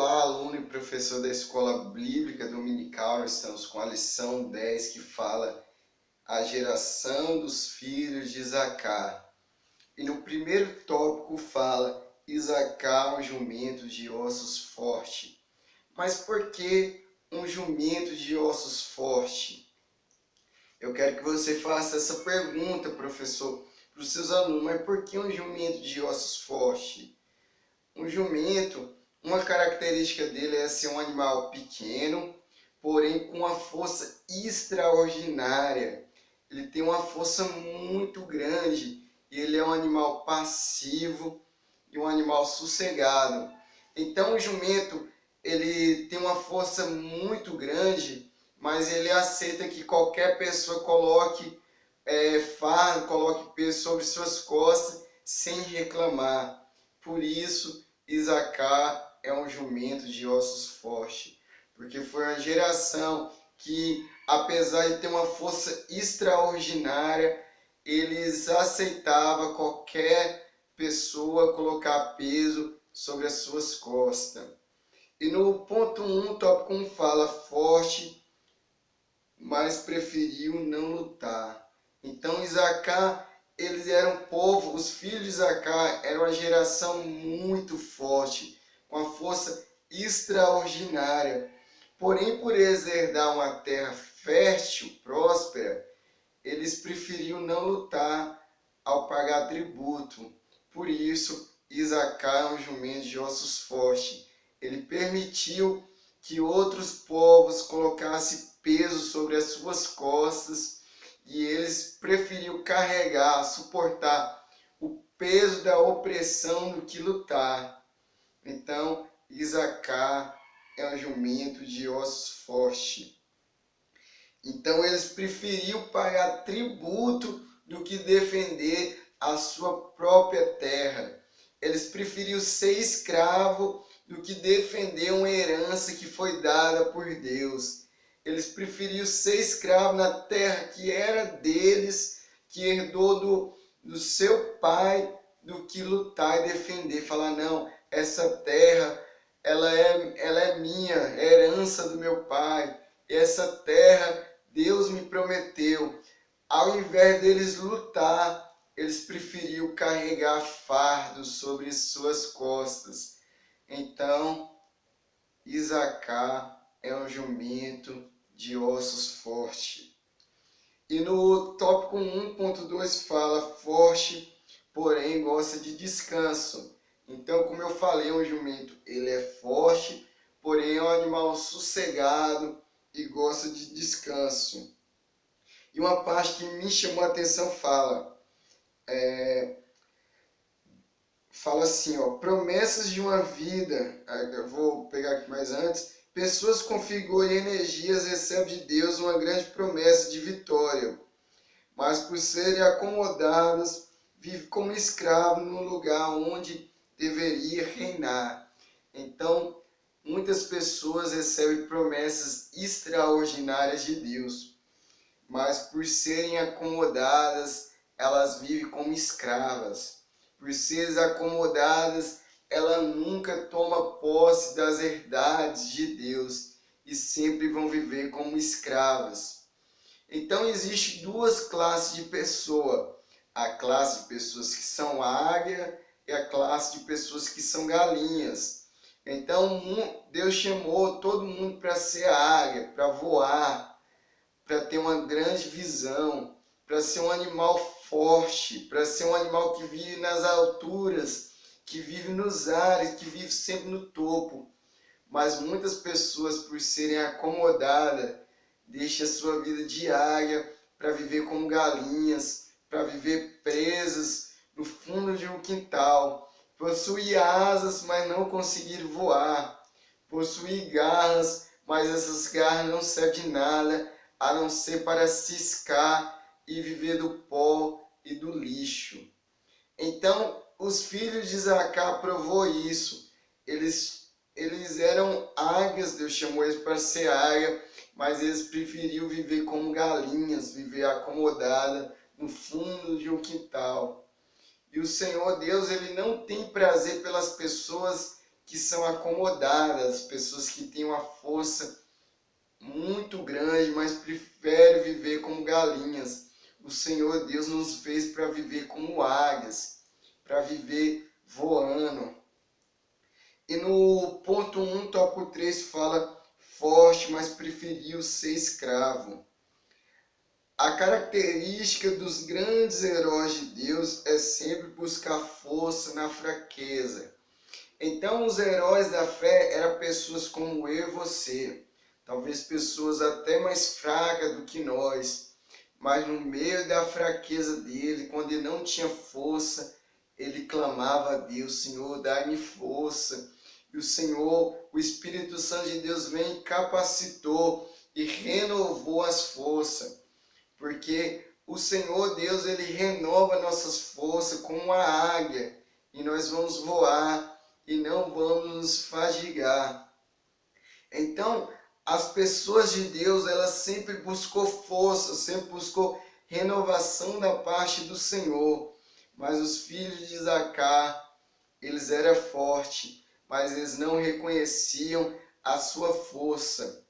Olá, aluno e professor da Escola Bíblica Dominical. Nós estamos com a lição 10 que fala a geração dos filhos de Isacar. E no primeiro tópico fala Isacar, um jumento de ossos forte. Mas por que um jumento de ossos forte? Eu quero que você faça essa pergunta, professor, para os seus alunos. Mas por que um jumento de ossos forte? Um jumento, uma característica dele é ser um animal pequeno, porém com uma força extraordinária. Ele tem uma força muito grande e ele é um animal passivo e um animal sossegado. Então o jumento, ele tem uma força muito grande, mas ele aceita que qualquer pessoa coloque fardo, coloque peso sobre suas costas sem reclamar. Por isso, Isacar é um jumento de ossos fortes, porque foi uma geração que, apesar de ter uma força extraordinária, eles aceitavam qualquer pessoa colocar peso sobre as suas costas. E no ponto 1, tópico 1 fala forte, mas preferiu não lutar. Então Isacar, eles eram povo, os filhos de Isacar eram uma geração muito forte, com a força extraordinária. Porém, por eles herdar uma terra fértil, próspera, eles preferiam não lutar ao pagar tributo. Por isso, Isacar é um jumento de ossos fortes. Ele permitiu que outros povos colocassem peso sobre as suas costas e eles preferiram carregar, suportar o peso da opressão do que lutar. Então, Isacar é um jumento de ossos fortes. Então, eles preferiram pagar tributo do que defender a sua própria terra. Eles preferiram ser escravo do que defender uma herança que foi dada por Deus. Eles preferiram ser escravo na terra que era deles, que herdou do seu pai, do que lutar e defender. Falar, não, essa terra, ela é minha, é herança do meu pai. Essa terra, Deus me prometeu. Ao invés deles lutar, eles preferiram carregar fardos sobre suas costas. Então, Isacar é um jumento de ossos forte. E no tópico 1.2 fala forte, porém gosta de descanso. Então, como eu falei, um jumento ele é forte, porém é um animal sossegado e gosta de descanso. E uma parte que me chamou a atenção fala assim, ó, promessas de uma vida, eu vou pegar aqui mais antes, pessoas com figor e energias recebem de Deus uma grande promessa de vitória, mas por serem acomodadas, vivem como escravos no lugar onde deveria reinar. Então, muitas pessoas recebem promessas extraordinárias de Deus, mas por serem acomodadas, elas vivem como escravas. Por serem acomodadas, ela nunca toma posse das herdades de Deus e sempre vão viver como escravas. Então, existem duas classes de pessoa. A classe de pessoas que são águia e a classe de pessoas que são galinhas. Então, Deus chamou todo mundo para ser águia, para voar, para ter uma grande visão, para ser um animal forte, para ser um animal que vive nas alturas, que vive nos ares, que vive sempre no topo. Mas muitas pessoas, por serem acomodadas, deixam a sua vida de águia para viver como galinhas, para viver presas no fundo de um quintal. Possuir asas, mas não conseguir voar. Possuir garras, mas essas garras não servem de nada, a não ser para ciscar e viver do pó e do lixo. Então, os filhos de Isacar provou isso. Eles eram águias, Deus chamou eles para ser águia, mas eles preferiam viver como galinhas, viver acomodada no fundo de um quintal. E o Senhor Deus, ele não tem prazer pelas pessoas que são acomodadas, pessoas que têm uma força muito grande, mas preferem viver como galinhas. O Senhor Deus nos fez para viver como águias, para viver voando. E no ponto 1, tópico 3, fala forte, mas preferiu ser escravo. A característica dos grandes heróis de Deus é sempre buscar força na fraqueza. Então, os heróis da fé eram pessoas como eu e você, talvez pessoas até mais fracas do que nós, mas no meio da fraqueza dele, quando ele não tinha força, ele clamava a Deus: Senhor, dá-me força. E o Senhor, o Espírito Santo de Deus, vem e capacitou e renovou as forças. Porque o Senhor Deus, ele renova nossas forças como a águia, e nós vamos voar e não vamos nos fadigar. Então, as pessoas de Deus, elas sempre buscou força, sempre buscou renovação da parte do Senhor. Mas os filhos de Isacar, eles eram fortes, mas eles não reconheciam a sua força.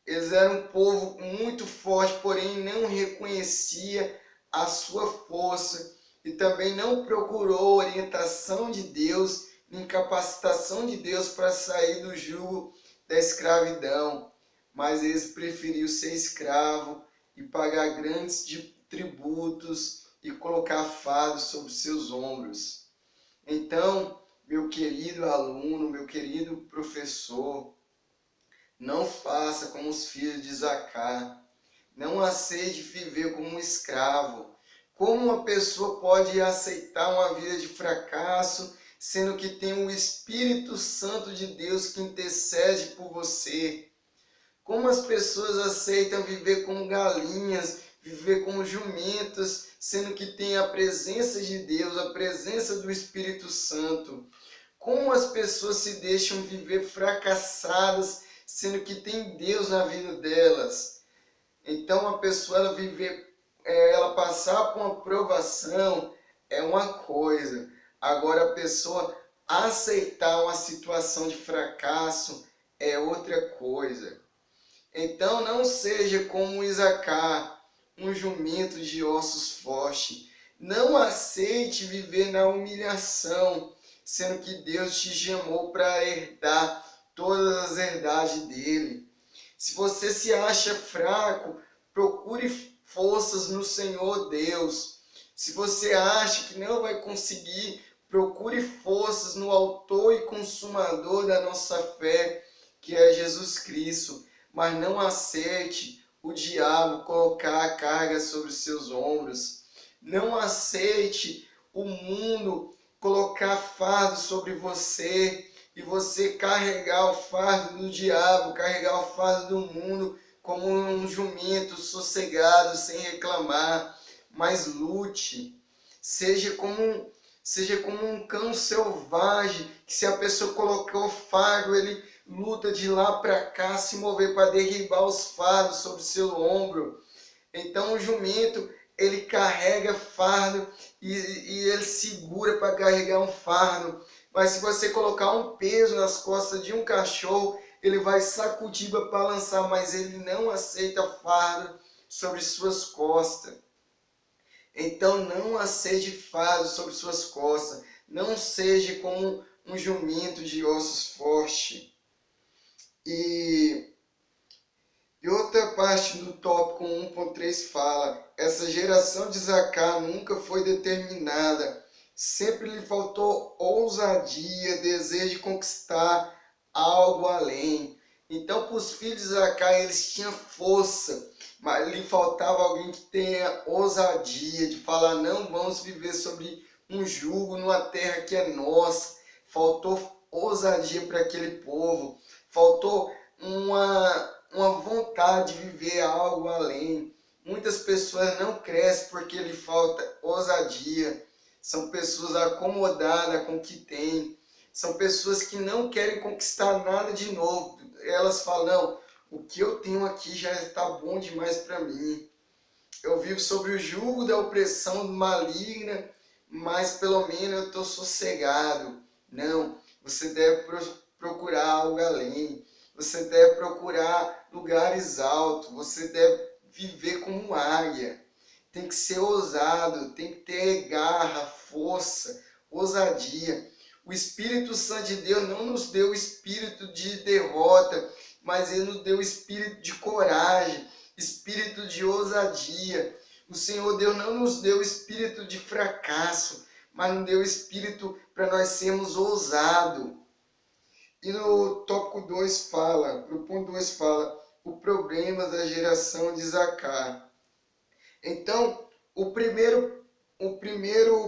Eles eram um povo muito forte, porém não reconhecia a sua força e também não procurou orientação de Deus, nem capacitação de Deus para sair do jugo da escravidão. Mas eles preferiram ser escravo e pagar grandes tributos e colocar fardo sobre seus ombros. Então, meu querido aluno, meu querido professor, não faça como os filhos de Isacar. Não aceite viver como um escravo. Como uma pessoa pode aceitar uma vida de fracasso, sendo que tem o Espírito Santo de Deus que intercede por você? Como as pessoas aceitam viver como galinhas, viver como jumentas, sendo que tem a presença de Deus, a presença do Espírito Santo? Como as pessoas se deixam viver fracassadas, sendo que tem Deus na vida delas? Então a pessoa ela passar por uma provação é uma coisa. Agora a pessoa aceitar uma situação de fracasso é outra coisa. Então não seja como Isacar, um jumento de ossos fortes. Não aceite viver na humilhação, sendo que Deus te chamou para herdar todas as herdades dele. Se você se acha fraco, procure forças no Senhor Deus. Se você acha que não vai conseguir, procure forças no autor e consumador da nossa fé, que é Jesus Cristo. Mas não aceite o diabo colocar a carga sobre os seus ombros. Não aceite o mundo colocar fardo sobre você e você carregar o fardo do diabo, carregar o fardo do mundo como um jumento sossegado, sem reclamar. Mas lute, seja como um cão selvagem, que se a pessoa colocar o fardo, ele luta de lá para cá, se mover para derribar os fardos sobre o seu ombro. Então o jumento, ele carrega fardo e ele segura para carregar um fardo. Mas se você colocar um peso nas costas de um cachorro, ele vai sacudir para balançar, mas ele não aceita fardo sobre suas costas. Então não aceite fardo sobre suas costas. Não seja como um jumento de ossos fortes. E outra parte do tópico 1.3 fala: essa geração de Isacar nunca foi determinada, sempre lhe faltou ousadia, desejo de conquistar algo além. Então, para os filhos de Isacar, eles tinham força, mas lhe faltava alguém que tenha ousadia de falar: não vamos viver sobre um jugo numa terra que é nossa. Faltou ousadia para aquele povo, faltou uma vontade de viver algo além. Muitas pessoas não crescem porque lhe falta ousadia. São pessoas acomodadas com o que têm. São pessoas que não querem conquistar nada de novo. Elas falam: não, o que eu tenho aqui já está bom demais para mim. Eu vivo sobre o jugo da opressão maligna, mas pelo menos eu estou sossegado. Não, você deve procurar algo além, você deve procurar lugares altos, você deve viver como águia. Tem que ser ousado, tem que ter garra, força, ousadia. O Espírito Santo de Deus não nos deu o espírito de derrota, mas Ele nos deu o espírito de coragem, espírito de ousadia. O Senhor Deus não nos deu o espírito de fracasso, mas nos deu o espírito para nós sermos ousados. E no tópico 2 fala, no ponto 2 fala, o problema da geração de Zacar. Então, o primeiro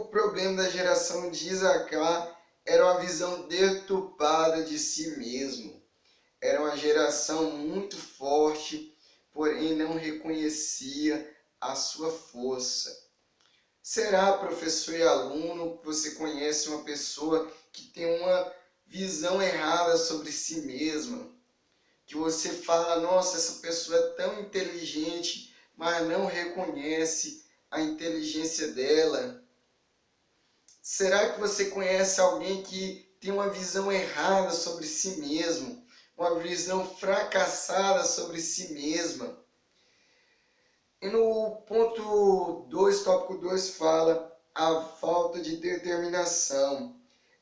problema da geração de Isacar era uma visão deturpada de si mesmo. Era uma geração muito forte, porém não reconhecia a sua força. Será, professor e aluno, que você conhece uma pessoa que tem uma visão errada sobre si mesma? Que você fala, nossa, essa pessoa é tão inteligente, mas não reconhece a inteligência dela? Será que você conhece alguém que tem uma visão errada sobre si mesmo, uma visão fracassada sobre si mesma? E no ponto 2, tópico 2, fala a falta de determinação.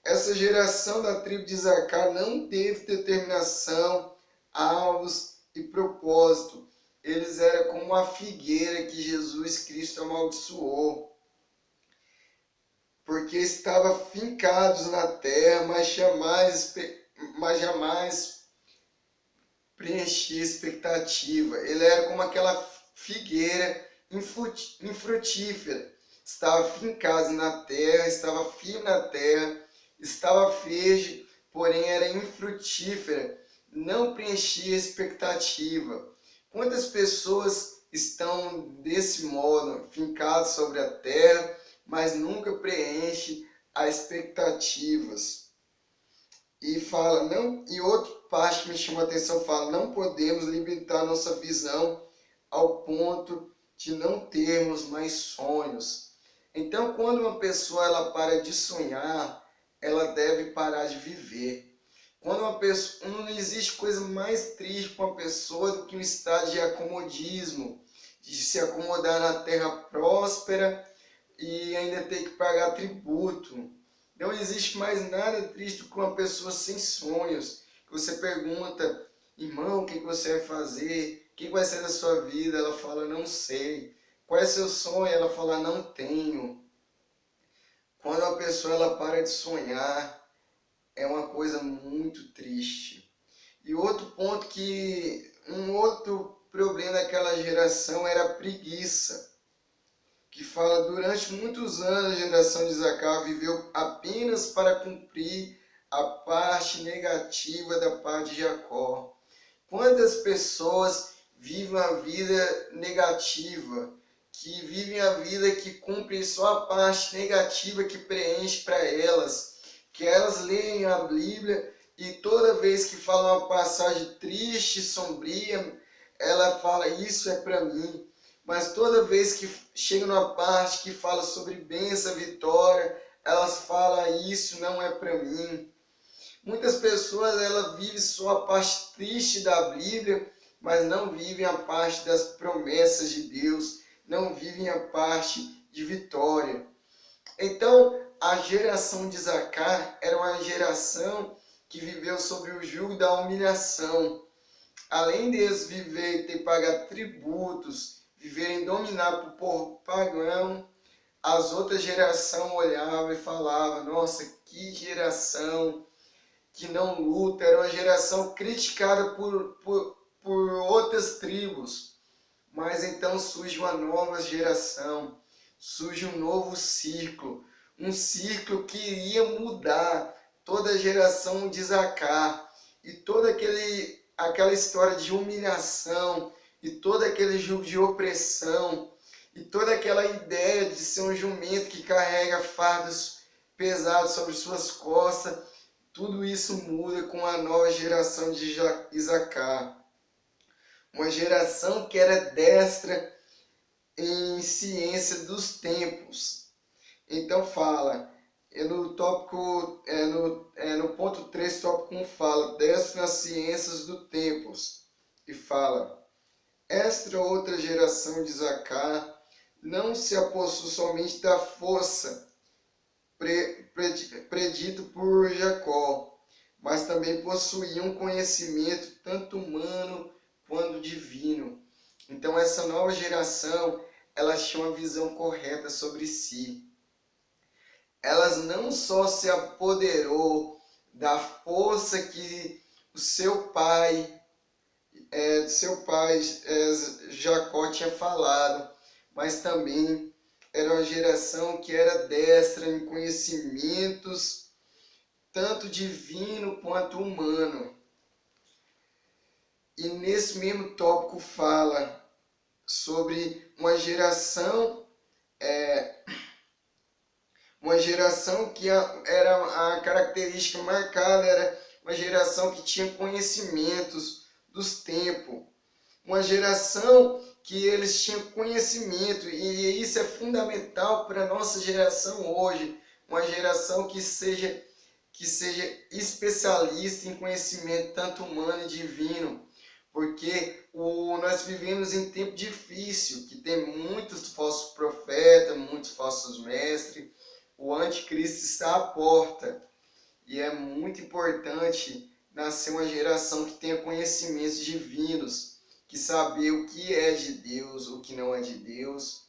Essa geração da tribo de Isacar não teve determinação, alvos e propósito. Eles eram como a figueira que Jesus Cristo amaldiçoou, porque estavam fincados na terra, mas jamais preenchia expectativa. Ele era como aquela figueira infrutífera. Estava fincado na terra, estava firme na terra, estava verde, porém era infrutífera, não preenchia expectativa. Quantas pessoas estão desse modo, fincadas sobre a terra, mas nunca preenche as expectativas? E fala, não, e outra parte que me chamou a atenção fala, não podemos limitar nossa visão ao ponto de não termos mais sonhos. Então, quando uma pessoa ela para de sonhar, ela deve parar de viver. Quando uma pessoa, não existe coisa mais triste para uma pessoa do que um estado de acomodismo, de se acomodar na terra próspera e ainda ter que pagar tributo. Não existe mais nada triste do que uma pessoa sem sonhos. Você pergunta, irmão, o que você vai fazer? O que vai ser da sua vida? Ela fala, não sei. Qual é seu sonho? Ela fala, não tenho. Quando uma pessoa ela para de sonhar, é uma coisa muito triste. E outro ponto um outro problema daquela geração era a preguiça. Que fala, durante muitos anos a geração de Isacar viveu apenas para cumprir a parte negativa da parte de Jacó. Quantas pessoas vivem a vida negativa, que vivem a vida que cumpre só a parte negativa que preenche para elas, que elas leem a Bíblia e toda vez que fala uma passagem triste, sombria, ela fala, isso é para mim. Mas toda vez que chega numa parte que fala sobre bênção, vitória, elas falam, isso não é para mim. Muitas pessoas elas vivem só a parte triste da Bíblia, mas não vivem a parte das promessas de Deus, não vivem a parte de vitória. Então, a geração de Isacar era uma geração que viveu sob o jugo da humilhação. Além deles viver e ter que pagar tributos, viverem dominados por povo pagão, as outras gerações olhavam e falavam, nossa, que geração que não luta, era uma geração criticada por outras tribos. Mas então surge uma nova geração, surge um novo ciclo, um ciclo que iria mudar toda a geração de Isacar e toda aquela história de humilhação e todo aquele jugo de opressão e toda aquela ideia de ser um jumento que carrega fardos pesados sobre suas costas. Tudo isso muda com a nova geração de Isacar. Uma geração que era destra em ciência dos tempos. Então fala, no tópico, no ponto 3, tópico 1 fala, destro nas ciências do tempos, e fala, esta outra geração de Zacar não se apossou somente da força predito por Jacó, mas também possuía um conhecimento tanto humano quanto divino. Então essa nova geração, ela tinha uma visão correta sobre si. Elas não só se apoderou da força que o seu pai, Jacó tinha falado, mas também era uma geração que era destra em conhecimentos, tanto divino quanto humano. E nesse mesmo tópico fala sobre uma geração que era a característica marcada, era uma geração que tinha conhecimentos dos tempos, uma geração que eles tinham conhecimento, e isso é fundamental para a nossa geração hoje, uma geração que seja especialista em conhecimento tanto humano e divino, porque nós vivemos em tempo difícil, que tem muitos falsos profetas, muitos falsos mestres, o anticristo está à porta, e é muito importante nascer uma geração que tenha conhecimentos divinos, que saber o que é de Deus, o que não é de Deus,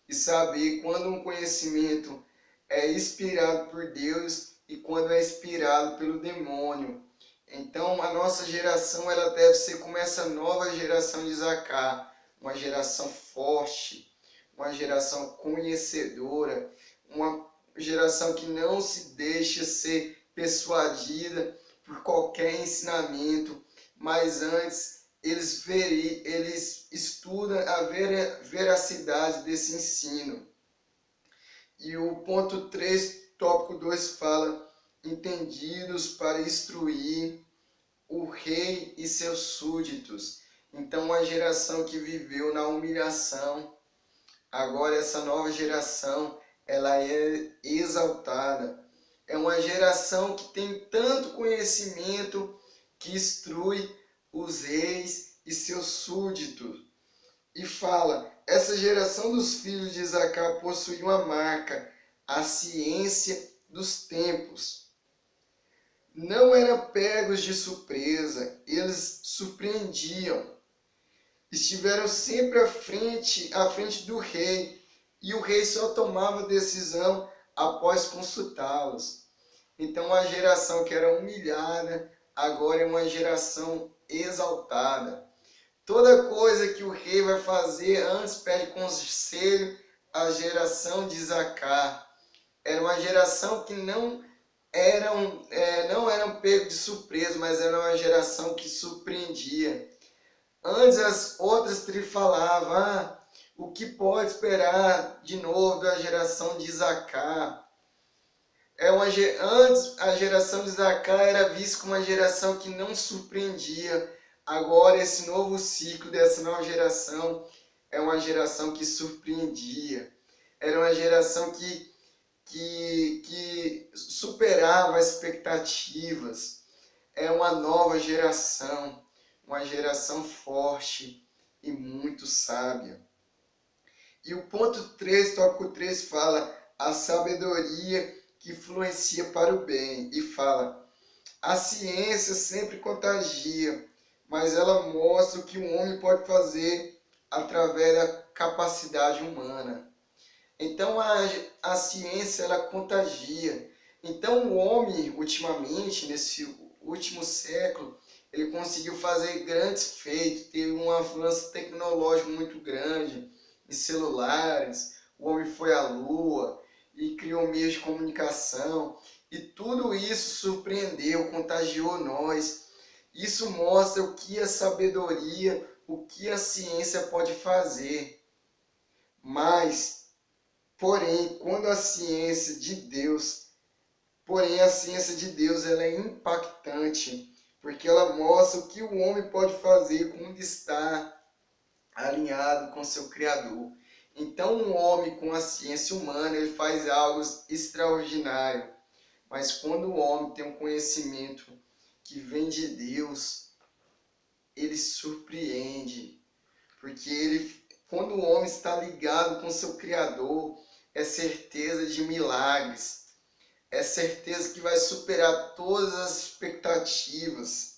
e saber quando um conhecimento é inspirado por Deus e quando é inspirado pelo demônio. Então a nossa geração, ela deve ser como essa nova geração de Zacar, uma geração forte, uma geração conhecedora, uma geração que não se deixa ser persuadida por qualquer ensinamento, mas antes eles estudam a veracidade desse ensino. E o ponto 3, tópico 2 fala, entendidos para instruir o rei e seus súditos. Então, uma geração que viveu na humilhação, agora essa nova geração, ela é exaltada. É uma geração que tem tanto conhecimento que instrui os reis e seus súditos. E fala, essa geração dos filhos de Isacar possui uma marca, a ciência dos tempos. Não eram pegos de surpresa, eles surpreendiam. Estiveram sempre à frente do rei, e o rei só tomava decisão após consultá-los. Então a geração que era humilhada, agora é uma geração exaltada. Toda coisa que o rei vai fazer, antes pede conselho à geração de Zacar. Era uma geração que não eram pegos de surpresa, mas era uma geração que surpreendia. Antes as outras tribos falavam, o que pode esperar de novo da geração de Zacar? Antes a geração de Zacar era vista como uma geração que não surpreendia. Agora esse novo ciclo dessa nova geração é uma geração que surpreendia. Era uma geração que superava as expectativas. É uma nova geração, uma geração forte e muito sábia. E o ponto 3, tópico 3 fala a sabedoria que influencia para o bem, e fala, a ciência sempre contagia, mas ela mostra o que o homem pode fazer através da capacidade humana. Então a ciência, ela contagia. Então o homem, ultimamente, nesse último século, ele conseguiu fazer grandes feitos, teve um avanço tecnológico muito grande em celulares, o homem foi à lua e criou meios de comunicação, e tudo isso surpreendeu, contagiou nós. Isso mostra o que a sabedoria, o que a ciência pode fazer. Mas, porém, a ciência de Deus ela é impactante, porque ela mostra o que o homem pode fazer quando está alinhado com seu Criador. Então, um homem com a ciência humana, ele faz algo extraordinário. Mas quando o homem tem um conhecimento que vem de Deus, ele surpreende. Porque quando o homem está ligado com seu Criador, é certeza de milagres. É certeza que vai superar todas as expectativas.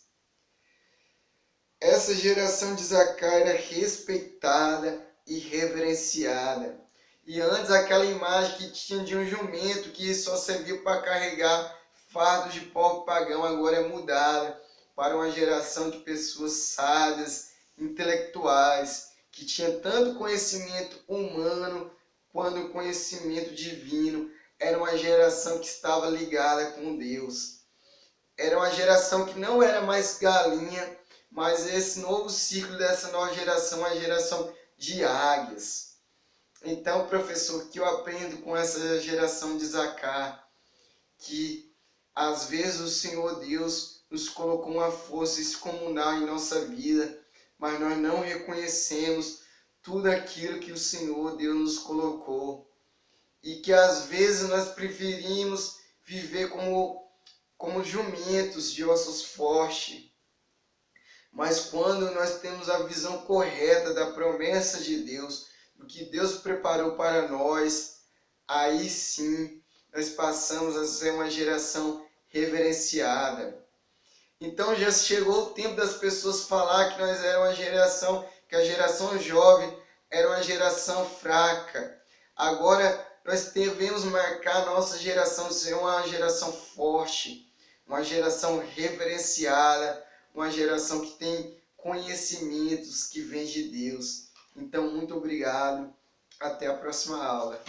Essa geração de Zacá era respeitada e reverenciada. E antes aquela imagem que tinha de um jumento que só serviu para carregar fardos de povo pagão, agora é mudada para uma geração de pessoas sábias, intelectuais, que tinha tanto conhecimento humano quanto conhecimento divino. Era uma geração que estava ligada com Deus. Era uma geração que não era mais galinha, mas esse novo ciclo dessa nova geração é a geração de águias. Então, professor, o que eu aprendo com essa geração de Zacá? Que às vezes o Senhor Deus nos colocou uma força excomunal em nossa vida, mas nós não reconhecemos tudo aquilo que o Senhor Deus nos colocou. E que às vezes nós preferimos viver como jumentos de ossos fortes. Mas quando nós temos a visão correta da promessa de Deus, do que Deus preparou para nós, aí sim nós passamos a ser uma geração reverenciada. Então já chegou o tempo das pessoas falar que nós éramos uma geração, que a geração jovem era uma geração fraca. Agora nós devemos marcar a nossa geração de ser uma geração forte, uma geração reverenciada, uma geração que tem conhecimentos que vêm de Deus. Então, muito obrigado. Até a próxima aula.